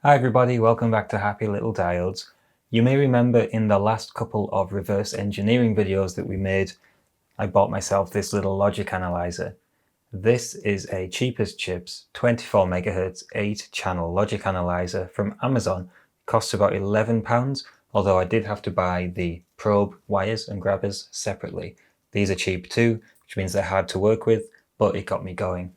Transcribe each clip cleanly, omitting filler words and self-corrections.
Hi everybody, welcome back to Happy Little Diodes. You may remember in the last couple of reverse engineering videos that we made, I bought myself this little logic analyzer. This is a cheap as chips 24 MHz 8-channel logic analyzer from Amazon. It costs about £11, although I did have to buy the probe wires and grabbers separately. These are cheap too, which means they're hard to work with, but it got me going.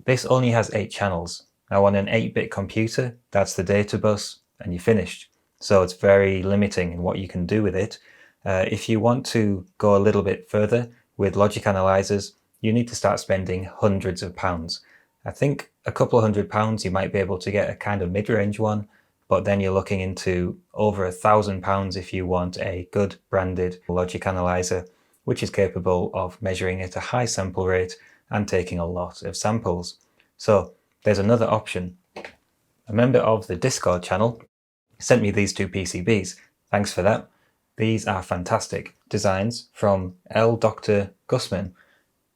This only has 8 channels. Now on an 8-bit computer, that's the data bus and you're finished. So it's very limiting in what you can do with it. If you want to go a little bit further with logic analyzers, you need to start spending hundreds of pounds. I think a couple of £100 you might be able to get a kind of mid-range one, but then you're looking into over £1,000 if you want a good branded logic analyzer, which is capable of measuring at a high sample rate and taking a lot of samples. So there's another option. A member of the Discord channel sent me these two PCBs. Thanks for that. These are fantastic designs from Dr. Gusman.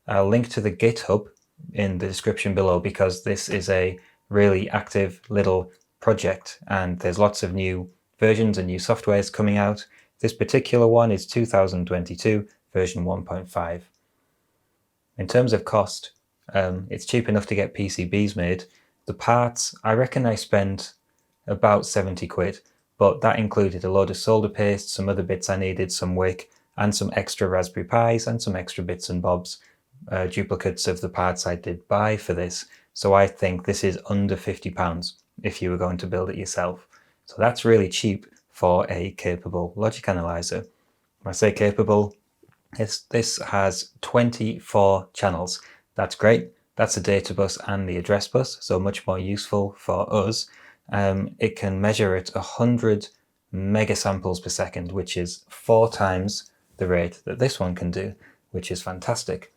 I'll link to the GitHub in the description below because this is a really active little project and there's lots of new versions and new softwares coming out. This particular one is 2022 version 1.5. In terms of cost, it's cheap enough to get PCBs made. The parts, I reckon I spent about 70 quid, but that included a load of solder paste, some other bits I needed, some wick, and some extra Raspberry Pis and some extra bits and bobs, duplicates of the parts I did buy for this. So I think this is under £50 if you were going to build it yourself. So that's really cheap for a capable logic analyzer. When I say capable, this has 24 channels. That's great. That's the data bus and the address bus, so much more useful for us. It can measure at 100 megasamples per second, which is 4 times the rate that this one can do, which is fantastic.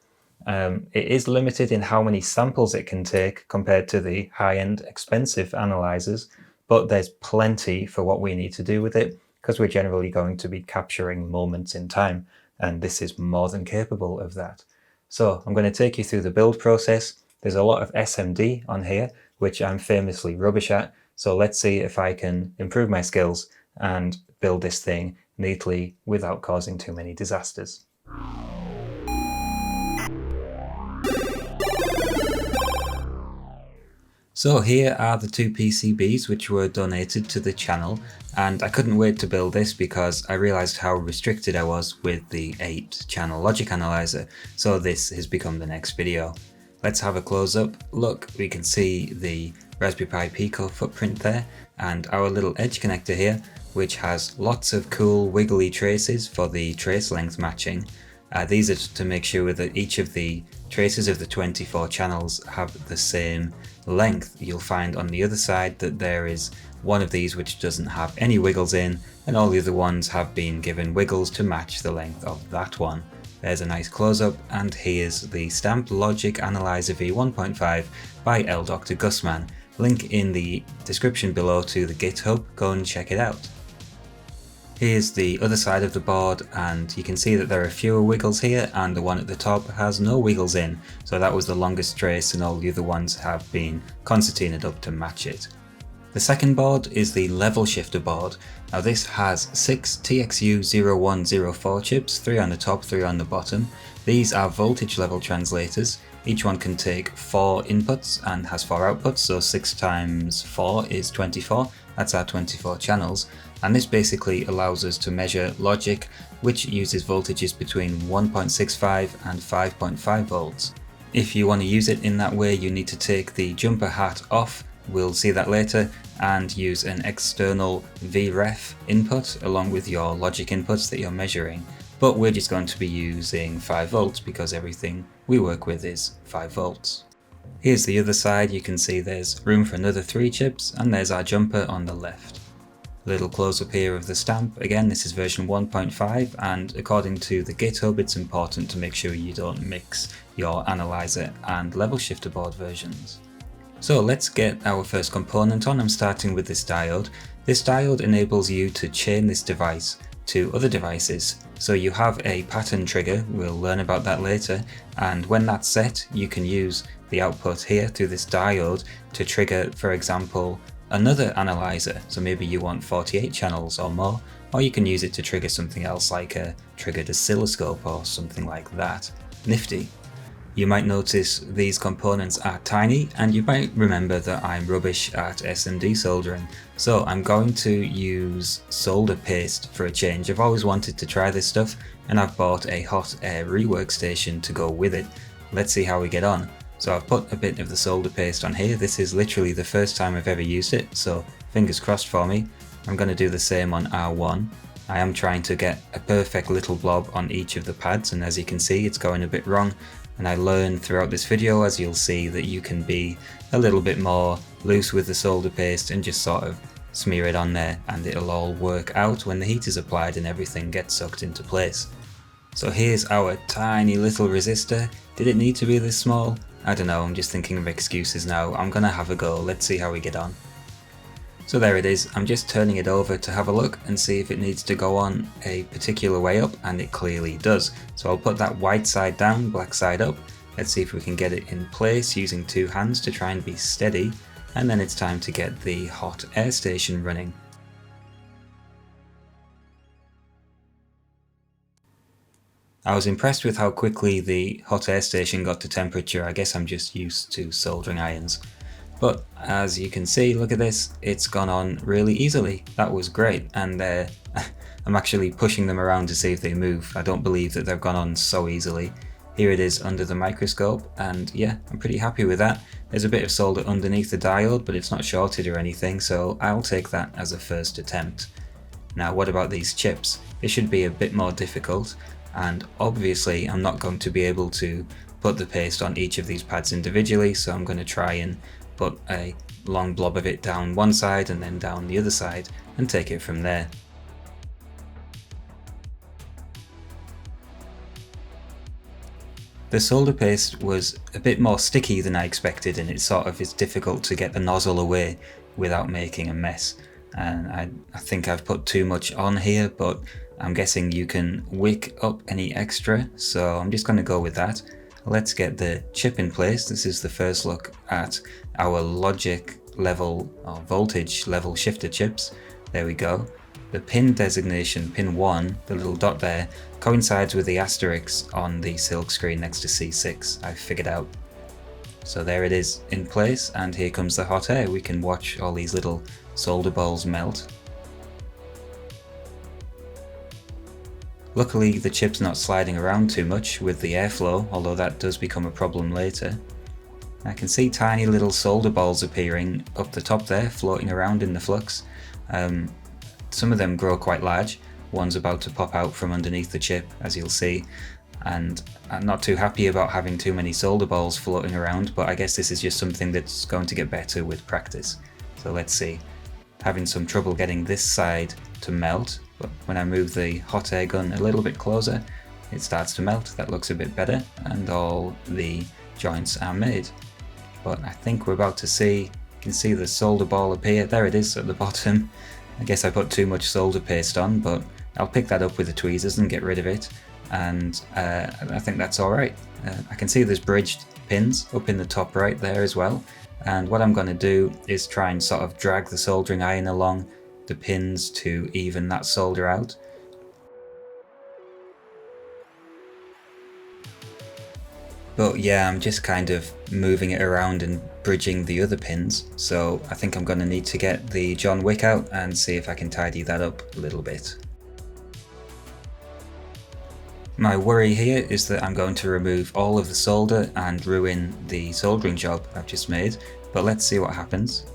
It is limited in how many samples it can take compared to the high-end expensive analyzers, but there's plenty for what we need to do with it because we're generally going to be capturing moments in time, and this is more than capable of that. So I'm going to take you through the build process. There's a lot of SMD on here, which I'm famously rubbish at, so let's see if I can improve my skills and build this thing neatly without causing too many disasters. So here are the two PCBs which were donated to the channel, and I couldn't wait to build this because I realized how restricted I was with the 8-channel logic analyzer, so this has become the next video. Let's have a close-up look. We can see the Raspberry Pi Pico footprint there, and our little edge connector here, which has lots of cool wiggly traces for the trace length matching. These are to make sure that each of the traces of the 24 channels have the same length. You'll find on the other side that there is one of these which doesn't have any wiggles in, and all the other ones have been given wiggles to match the length of that one. There's a nice close-up, and here's the stamped Logic Analyzer V1.5 by Dr. Gusman. Link in the description below to the GitHub, go and check it out. Here's the other side of the board, and you can see that there are fewer wiggles here, and the one at the top has no wiggles in, so that was the longest trace and all the other ones have been concertinaed up to match it. The second board is the level shifter board. Now this has 6 TXU0104 chips, 3 on the top, 3 on the bottom. These are voltage level translators. Each one can take 4 inputs and has 4 outputs, so 6 times 4 is 24. That's our 24 channels. And this basically allows us to measure logic which uses voltages between 1.65 and 5.5 volts. If you want to use it in that way, you need to take the jumper hat off, we'll see that later, and use an external VREF input along with your logic inputs that you're measuring. But we're just going to be using 5 volts because everything we work with is 5 volts. Here's the other side. You can see there's room for another 3 chips, and there's our jumper on the left. Little close up here of the stamp. Again, this is version 1.5, and according to the GitHub, it's important to make sure you don't mix your analyzer and level shifter board versions. So let's get our first component on. I'm starting with this diode. This diode enables you to chain this device to other devices. So you have a pattern trigger, we'll learn about that later, and when that's set, you can use the output here through this diode to trigger, for example, another analyzer, so maybe you want 48 channels or more, or you can use it to trigger something else like a triggered oscilloscope or something like that. Nifty. You might notice these components are tiny, and you might remember that I'm rubbish at SMD soldering, so I'm going to use solder paste for a change. I've always wanted to try this stuff, and I've bought a hot air rework station to go with it. Let's see how we get on. So I've put a bit of the solder paste on here. This is literally the first time I've ever used it, so fingers crossed for me. I'm going to do the same on R1. I am trying to get a perfect little blob on each of the pads, and as you can see it's going a bit wrong. And I learned throughout this video, as you'll see, that you can be a little bit more loose with the solder paste and just sort of smear it on there, and it'll all work out when the heat is applied and everything gets sucked into place. So here's our tiny little resistor. Did it need to be this small? I don't know, I'm just thinking of excuses now. I'm gonna have a go, let's see how we get on. So there it is. I'm just turning it over to have a look and see if it needs to go on a particular way up, and it clearly does. So I'll put that white side down, black side up. Let's see if we can get it in place using two hands to try and be steady, and then it's time to get the hot air station running. I was impressed with how quickly the hot air station got to temperature. I guess I'm just used to soldering irons. But as you can see, look at this, it's gone on really easily. That was great, and I'm actually pushing them around to see if they move. I don't believe that they've gone on so easily. Here it is under the microscope, and yeah, I'm pretty happy with that. There's a bit of solder underneath the diode, but it's not shorted or anything, so I'll take that as a first attempt. Now what about these chips? It should be a bit more difficult, and obviously I'm not going to be able to put the paste on each of these pads individually, so I'm going to try and put a long blob of it down one side and then down the other side and take it from there. The solder paste was a bit more sticky than I expected, and it sort of is difficult to get the nozzle away without making a mess. And I think I've put too much on here, but I'm guessing you can wick up any extra, so I'm just going to go with that. Let's get the chip in place. This is the first look at our logic level or voltage level shifter chips. There we go. The pin designation, pin 1, the little dot there, coincides with the asterisk on the silk screen next to C6, I've figured out. So there it is in place, and here comes the hot air. We can watch all these little solder balls melt. Luckily the chip's not sliding around too much with the airflow, although that does become a problem later. I can see tiny little solder balls appearing up the top there, floating around in the flux. Some of them grow quite large. One's about to pop out from underneath the chip, as you'll see, and I'm not too happy about having too many solder balls floating around, but I guess this is just something that's going to get better with practice. So let's see. Having some trouble getting this side to melt, but when I move the hot air gun a little bit closer, it starts to melt. That looks a bit better, and all the joints are made. But I think we're about to see, you can see the solder ball appear. There it is at the bottom. I guess I put too much solder paste on, but I'll pick that up with the tweezers and get rid of it, and I think that's alright. I can see there's bridged pins up in the top right there as well, and what I'm going to do is try and sort of drag the soldering iron along the pins to even that solder out. But yeah, I'm just kind of moving it around and bridging the other pins, so I think I'm going to need to get the John Wick out and see if I can tidy that up a little bit. My worry here is that I'm going to remove all of the solder and ruin the soldering job I've just made, but let's see what happens.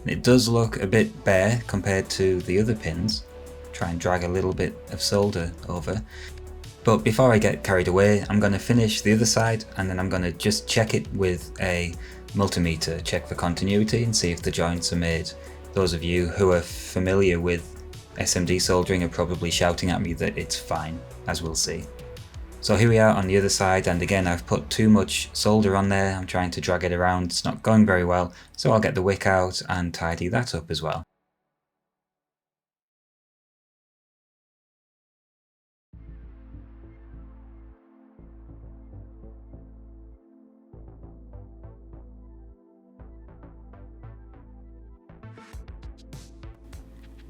It does look a bit bare compared to the other pins. Try and drag a little bit of solder over. But before I get carried away, I'm going to finish the other side, and then I'm going to just check it with a multimeter, check for continuity and see if the joints are made. Those of you who are familiar with SMD soldering are probably shouting at me that it's fine, as we'll see. So here we are on the other side, and again I've put too much solder on there. I'm trying to drag it around, it's not going very well, so I'll get the wick out and tidy that up as well.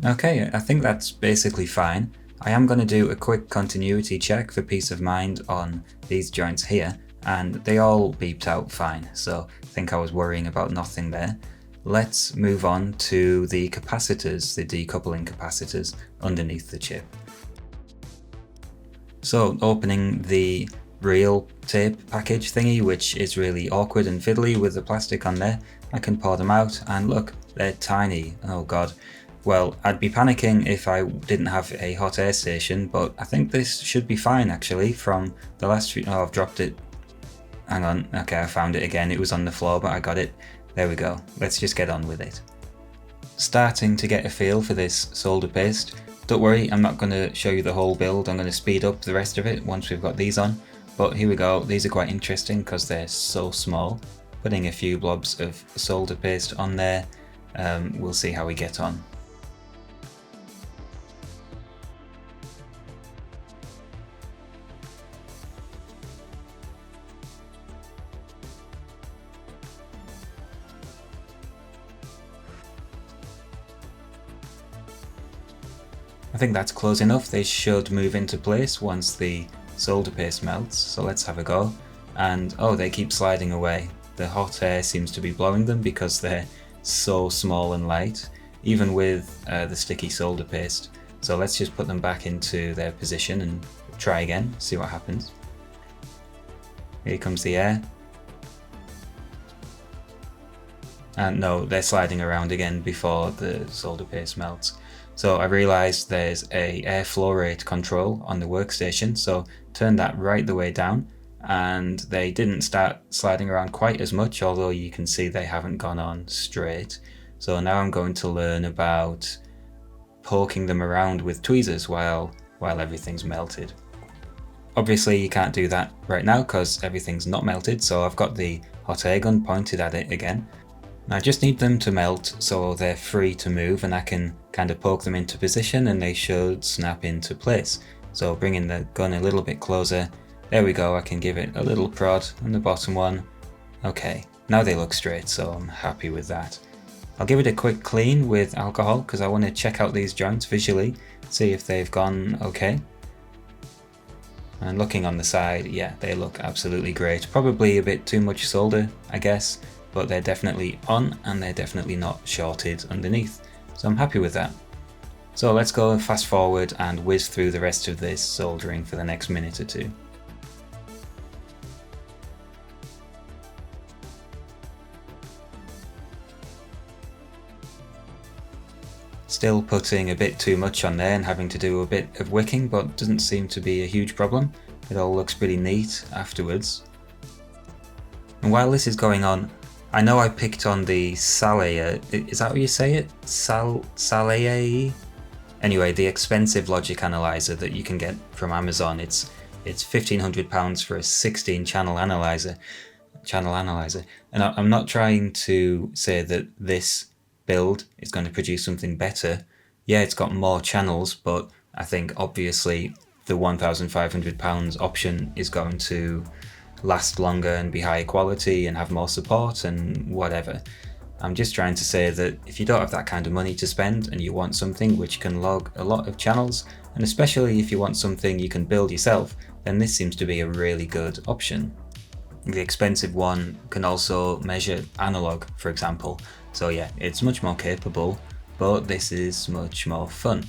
Okay, I think that's basically fine. I am going to do a quick continuity check for peace of mind on these joints here, and they all beeped out fine, so I think I was worrying about nothing there. Let's move on to the capacitors, the decoupling capacitors underneath the chip. So opening the real tape package thingy, which is really awkward and fiddly with the plastic on there, I can pour them out and look, they're tiny. Oh god. Well, I'd be panicking if I didn't have a hot air station, but I think this should be fine actually from the last few. Oh, I've dropped it. Hang on. Okay, I found it again. It was on the floor, but I got it. There we go. Let's just get on with it. Starting to get a feel for this solder paste. Don't worry, I'm not going to show you the whole build. I'm going to speed up the rest of it once we've got these on. But here we go. These are quite interesting because they're so small. Putting a few blobs of solder paste on there. We'll see how we get on. I think that's close enough. They should move into place once the solder paste melts, so let's have a go. And oh, they keep sliding away. The hot air seems to be blowing them because they're so small and light, even with the sticky solder paste. So let's just put them back into their position and try again, see what happens. Here comes the air. And no, they're sliding around again before the solder paste melts. So I realized there's a air flow rate control on the workstation, so turn that right the way down, and they didn't start sliding around quite as much, although you can see they haven't gone on straight. So now I'm going to learn about poking them around with tweezers while everything's melted. Obviously you can't do that right now because everything's not melted, so I've got the hot air gun pointed at it again. I just need them to melt so they're free to move and I can kind of poke them into position and they should snap into place. So bringing the gun a little bit closer, there we go, I can give it a little prod on the bottom one. Okay, now they look straight, so I'm happy with that. I'll give it a quick clean with alcohol because I want to check out these joints visually, see if they've gone okay. And looking on the side, yeah, they look absolutely great. Probably a bit too much solder, I guess, but they're definitely on and they're definitely not shorted underneath. So I'm happy with that. So let's go fast forward and whiz through the rest of this soldering for the next minute or two. Still putting a bit too much on there and having to do a bit of wicking, but doesn't seem to be a huge problem. It all looks pretty neat afterwards. And while this is going on, I know I picked on the Analyser, is that what you say it? Analyser? Anyway, the expensive logic analyzer that you can get from Amazon. It's £1,500 for a 16-channel analyzer. And I'm not trying to say that this build is going to produce something better. Yeah, it's got more channels, but I think obviously the £1,500 option is going to last longer and be higher quality and have more support and whatever. I'm just trying to say that if you don't have that kind of money to spend and you want something which can log a lot of channels, and especially if you want something you can build yourself, then this seems to be a really good option. The expensive one can also measure analog, for example. So yeah, it's much more capable, but this is much more fun.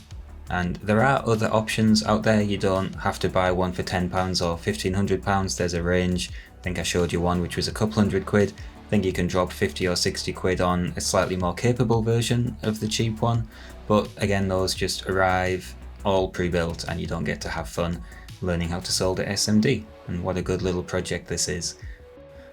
And there are other options out there. You don't have to buy one for £10 or £1,500. There's a range. I think I showed you one which was a couple £100. I think you can drop 50 or 60 quid on a slightly more capable version of the cheap one. But again, those just arrive all pre-built and you don't get to have fun learning how to solder SMD. And what a good little project this is.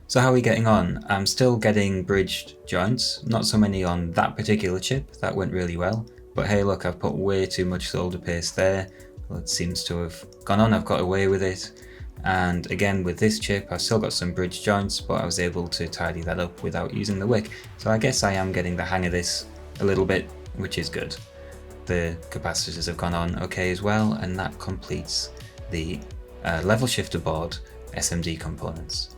So how are we getting on? I'm still getting bridged joints, not so many on that particular chip. That went really well. But hey, look, I've put way too much solder paste there. Well, it seems to have gone on, I've got away with it. And again, with this chip, I've still got some bridge joints, but I was able to tidy that up without using the wick. So I guess I am getting the hang of this a little bit, which is good. The capacitors have gone on okay as well, and that completes the level shifter board SMD components.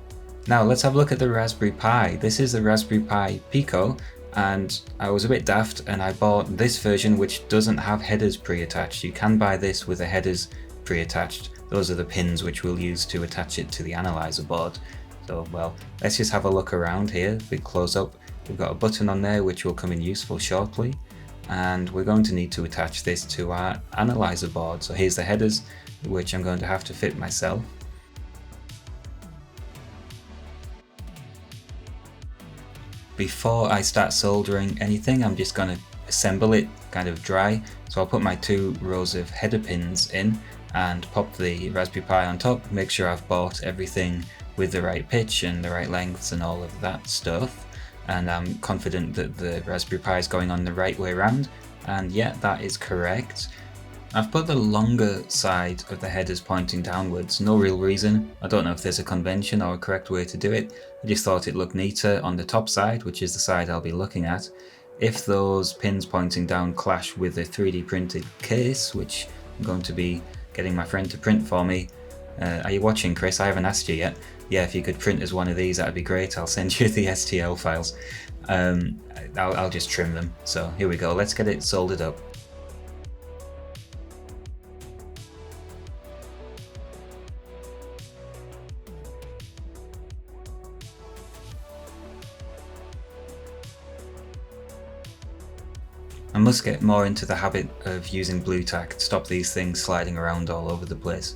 Now let's have a look at the Raspberry Pi. This is the Raspberry Pi Pico. and I was a bit daft and I bought this version which doesn't have headers pre-attached. You can buy this with the headers pre-attached. Those are the pins which we'll use to attach it to the analyzer board. So well, let's just have a look around here, big close up. We've got a button on there which will come in useful shortly, and we're going to need to attach this to our analyzer board. So here's the headers, which I'm going to have to fit myself. Before I start soldering anything, I'm just going to assemble it kind of dry. So I'll put my 2 rows of header pins in and pop the Raspberry Pi on top, make sure I've bought everything with the right pitch and the right lengths and all of that stuff. And I'm confident that the Raspberry Pi is going on the right way around, and yeah, that is correct. I've put the longer side of the headers pointing downwards, no real reason. I don't know if there's a convention or a correct way to do it. I just thought it looked neater on the top side, which is the side I'll be looking at. If those pins pointing down clash with the 3D printed case, which I'm going to be getting my friend to print for me. Are you watching, Chris? I haven't asked you yet. Yeah, if you could print as one of these, that'd be great. I'll send you the STL files. I'll just trim them. So here we go, let's get it soldered up. I must get more into the habit of using blue tack to stop these things sliding around all over the place.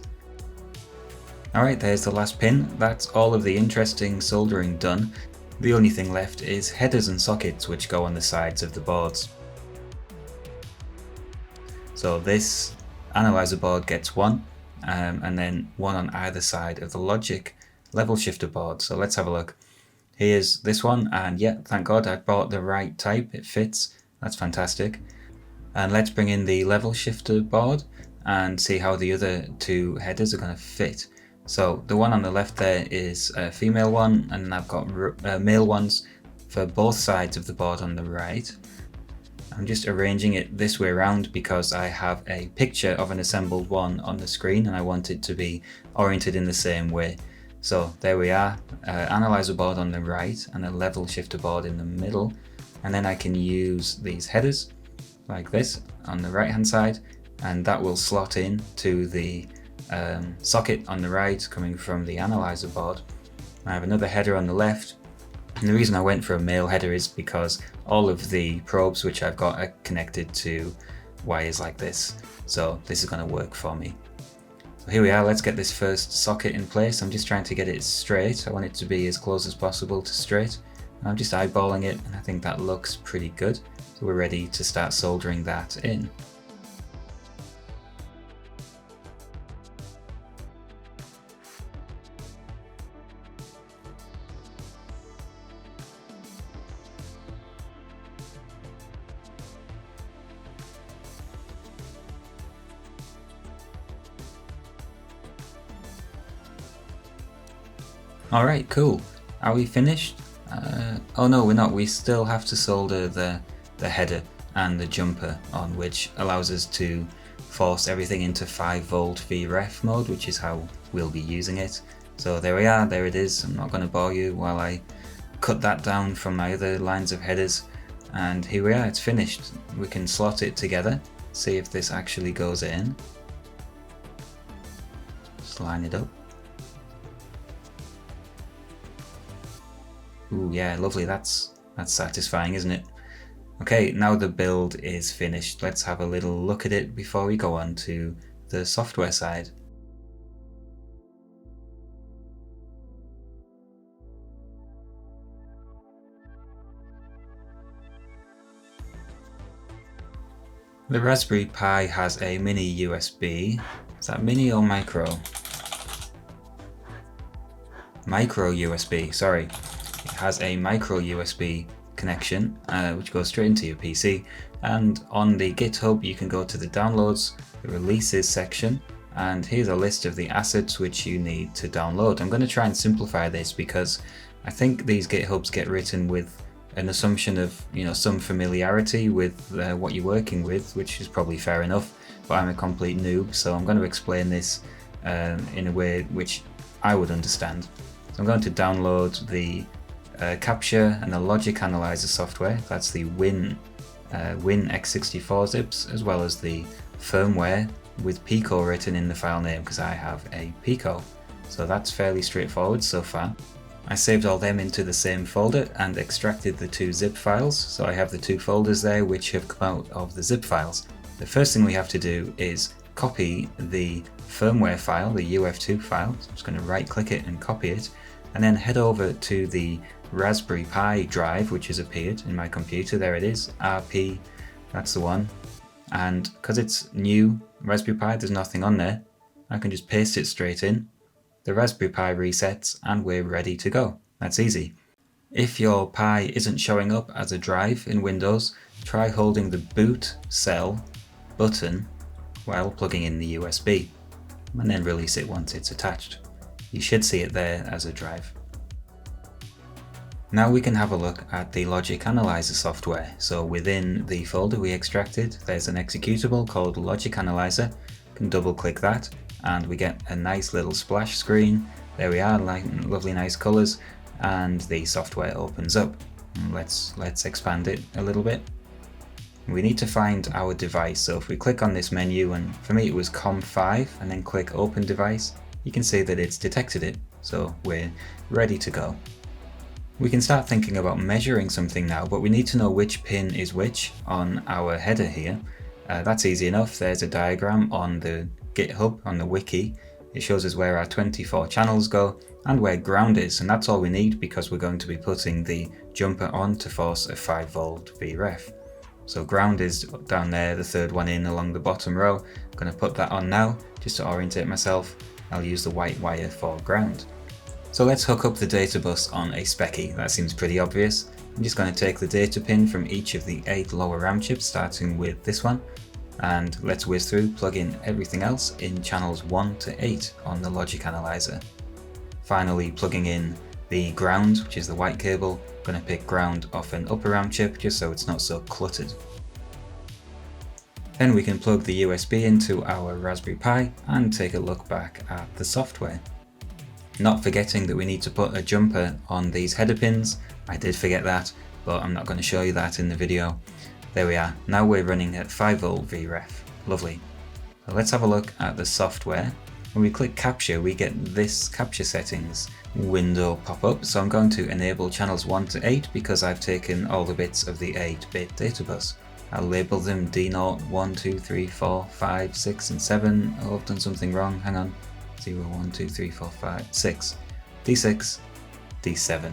Alright, there's the last pin. That's all of the interesting soldering done. The only thing left is headers and sockets which go on the sides of the boards. So this analyzer board gets one, and then one on either side of the logic level shifter board. So let's have a look. Here's this one, and yeah, thank God I bought the right type, it fits. That's fantastic. And let's bring in the level shifter board and see how the other 2 headers are going to fit. So the one on the left there is a female one, and then I've got male ones for both sides of the board on the right. I'm just arranging it this way around because I have a picture of an assembled one on the screen and I want it to be oriented in the same way. So there we are, analyzer board on the right and a level shifter board in the middle. And then I can use these headers like this on the right hand side, and that will slot in to the socket on the right coming from the analyzer board. I have another header on the left, and the reason I went for a male header is because all of the probes which I've got are connected to wires like this, so this is going to work for me. So here we are, let's get this first socket in place. I'm just trying to get it straight. I want it to be as close as possible to straight. I'm just eyeballing it, and I think that looks pretty good. So we're ready to start soldering that in. Alright, cool. Are we finished? Oh no, we're not. We still have to solder the header and the jumper on, which allows us to force everything into 5V VREF mode, which is how we'll be using it. So there we are, there it is. I'm not going to bore you while I cut that down from my other lines of headers. And here we are, it's finished. We can slot it together, see if this actually goes in. Just line it up. Ooh, yeah, lovely. That's satisfying, isn't it? Okay, now the build is finished. Let's have a little look at it before we go on to the software side. The Raspberry Pi has a mini USB. Is that mini or micro? Micro USB, sorry. It has a micro USB connection, which goes straight into your PC. And on the GitHub, you can go to the downloads, the releases section, and here's a list of the assets which you need to download. I'm going to try and simplify this because I think these GitHubs get written with an assumption of, you know, some familiarity with what you're working with, which is probably fair enough, but I'm a complete noob, so I'm going to explain this in a way which I would understand. So I'm going to download the capture and a logic analyzer software. That's the Win x64 zips, as well as the firmware with Pico written in the file name because I have a Pico. So that's fairly straightforward so far. I saved all them into the same folder and extracted the two zip files. So I have the two folders there which have come out of the zip files. The first thing we have to do is copy the firmware file, the UF2 file. So I'm just going to right click it and copy it, and then head over to the Raspberry Pi drive which has appeared in my computer. There it is, RP, that's the one. And because it's new Raspberry Pi, there's nothing on there, I can just paste it straight in. The Raspberry Pi resets and we're ready to go. That's easy. If your Pi isn't showing up as a drive in Windows, try holding the boot cell button while plugging in the USB, and then release it once it's attached. You should see it there as a drive. Now we can have a look at the Logic Analyzer software. So within the folder we extracted, there's an executable called Logic Analyzer. You can double click that and we get a nice little splash screen. There we are, lovely nice colors, and the software opens up. Let's expand it a little bit. We need to find our device, so if we click on this menu, and for me it was COM5, and then click open device, you can see that it's detected it, so we're ready to go. We can start thinking about measuring something now, but we need to know which pin is which on our header here. That's easy enough. There's a diagram on the GitHub, on the wiki. It shows us where our 24 channels go and where ground is, and that's all we need because we're going to be putting the jumper on to force a 5V VREF. So ground is down there, the third one in along the bottom row. I'm going to put that on now just to orientate myself. I'll use the white wire for ground. So let's hook up the data bus on a Speccy. That seems pretty obvious. I'm just going to take the data pin from each of the 8 lower RAM chips, starting with this one, and let's whiz through, plug in everything else in channels 1 to 8 on the Logic Analyzer. Finally plugging in the ground, which is the white cable. I'm going to pick ground off an upper RAM chip just so it's not so cluttered. Then we can plug the USB into our Raspberry Pi and take a look back at the software. Not forgetting that we need to put a jumper on these header pins. I did forget that, but I'm not going to show you that in the video. There we are. Now we're running at 5V VREF. Lovely. So let's have a look at the software. When we click capture, we get this capture settings window pop up. So I'm going to enable channels 1 to 8 because I've taken all the bits of the 8-bit data bus. I'll label them D0, 1, 2, 3, 4, 5, 6 and 7. Oh, I've done something wrong. Hang on. 0, 1, 2, 3, 4, 5, 6. D6, D7.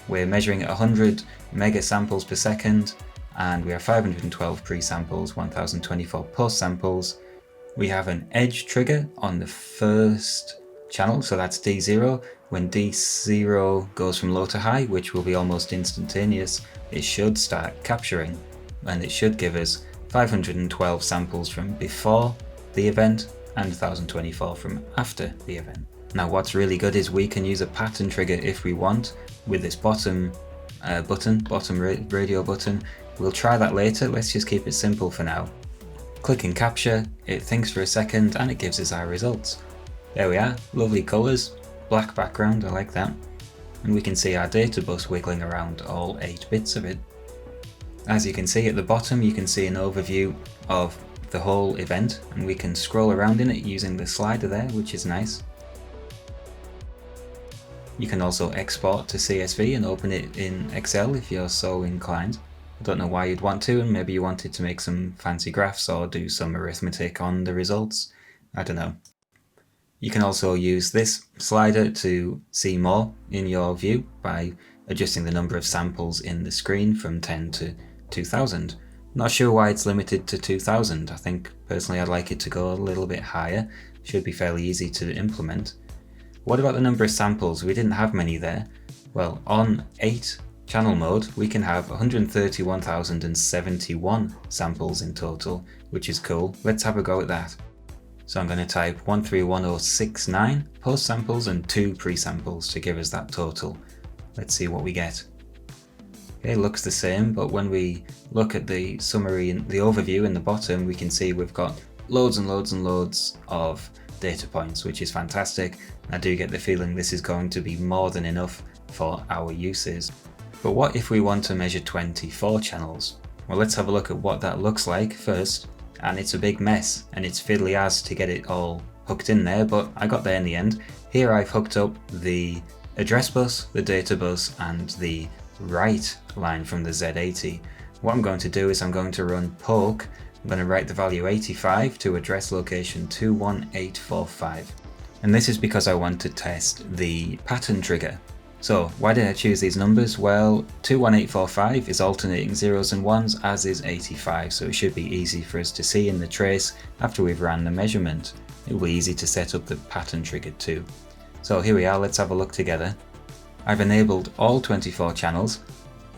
We're measuring at 100 mega samples per second, and we have 512 pre-samples, 1024 post-samples. We have an edge trigger on the first channel, so that's D0. When D0 goes from low to high, which will be almost instantaneous, it should start capturing, and it should give us 512 samples from before the event and 1024 from after the event. Now what's really good is we can use a pattern trigger if we want with this bottom radio button. We'll try that later, let's just keep it simple for now. Clicking capture, it thinks for a second and it gives us our results. There we are, lovely colours, black background, I like that. And we can see our data bus wiggling around all 8 bits of it. As you can see at the bottom, you can see an overview of the whole event, and we can scroll around in it using the slider there, which is nice. You can also export to CSV and open it in Excel if you're so inclined. I don't know why you'd want to, and maybe you wanted to make some fancy graphs or do some arithmetic on the results. I don't know. You can also use this slider to see more in your view by adjusting the number of samples in the screen from 10 to 2000. Not sure why it's limited to 2000. I think personally I'd like it to go a little bit higher. Should be fairly easy to implement. What about the number of samples? We didn't have many there. Well, on 8 channel mode we can have 131,071 samples in total, which is cool. Let's have a go at that. So I'm going to type 131069 post samples and 2 pre-samples to give us that total. Let's see what we get. Okay, looks the same, but when we look at the summary and the overview in the bottom, we can see we've got loads and loads and loads of data points, which is fantastic. I do get the feeling this is going to be more than enough for our uses. But what if we want to measure 24 channels? Well, let's have a look at what that looks like first. And it's a big mess, and it's fiddly as to get it all hooked in there, but I got there in the end. Here I've hooked up the address bus, the data bus, and the write line from the Z80. What I'm going to do is I'm going to run poke. I'm going to write the value 85 to address location 21845. And this is because I want to test the pattern trigger. So why did I choose these numbers? Well, 21845 is alternating zeros and ones, as is 85, so it should be easy for us to see in the trace after we've ran the measurement. It will be easy to set up the pattern trigger too. So here we are, let's have a look together. I've enabled all 24 channels.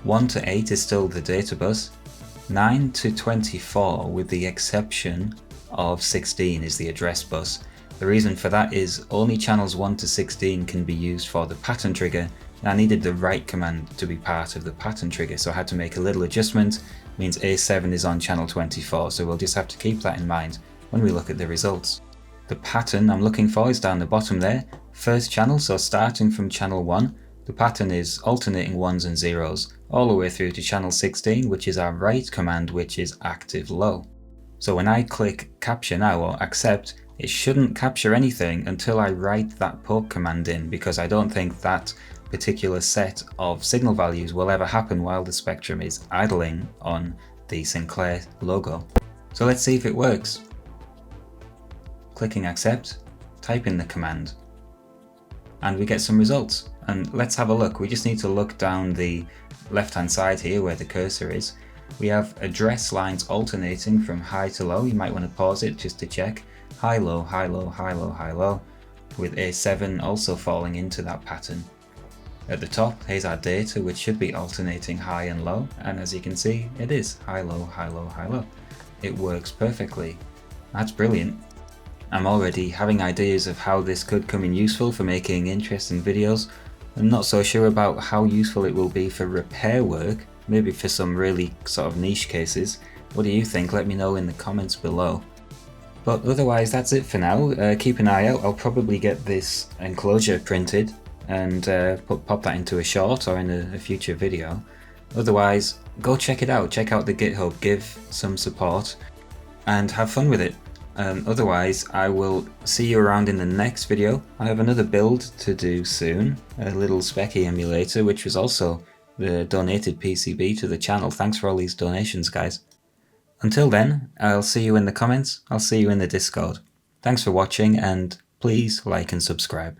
1 to 8 is still the data bus. 9 to 24, with the exception of 16, is the address bus. The reason for that is only channels 1 to 16 can be used for the pattern trigger, and I needed the write command to be part of the pattern trigger, so I had to make a little adjustment. It means A7 is on channel 24, so we'll just have to keep that in mind when we look at the results. The pattern I'm looking for is down the bottom there, first channel, so starting from channel 1, the pattern is alternating ones and zeros, all the way through to channel 16, which is our write command, which is active low. So when I click capture now or accept, it shouldn't capture anything until I write that poke command in, because I don't think that particular set of signal values will ever happen while the Spectrum is idling on the Sinclair logo. So let's see if it works. Clicking accept, type in the command, and we get some results. And let's have a look. We just need to look down the left hand side here where the cursor is. We have address lines alternating from high to low. You might want to pause it just to check. High, low, high, low, high, low, high, low, with A7 also falling into that pattern. At the top, here's our data, which should be alternating high and low, and as you can see, it is high, low, high, low, high, low. It works perfectly. That's brilliant. I'm already having ideas of how this could come in useful for making interesting videos. I'm not so sure about how useful it will be for repair work, maybe for some really sort of niche cases. What do you think? Let me know in the comments below. But otherwise, that's it for now. Keep an eye out. I'll probably get this enclosure printed and pop that into a short or in a future video. Otherwise, go check it out. Check out the GitHub, give some support, and have fun with it. Otherwise, I will see you around in the next video. I have another build to do soon, a little Specky emulator, which was also the donated PCB to the channel. Thanks for all these donations, guys. Until then, I'll see you in the comments, I'll see you in the Discord. Thanks for watching, and please like and subscribe.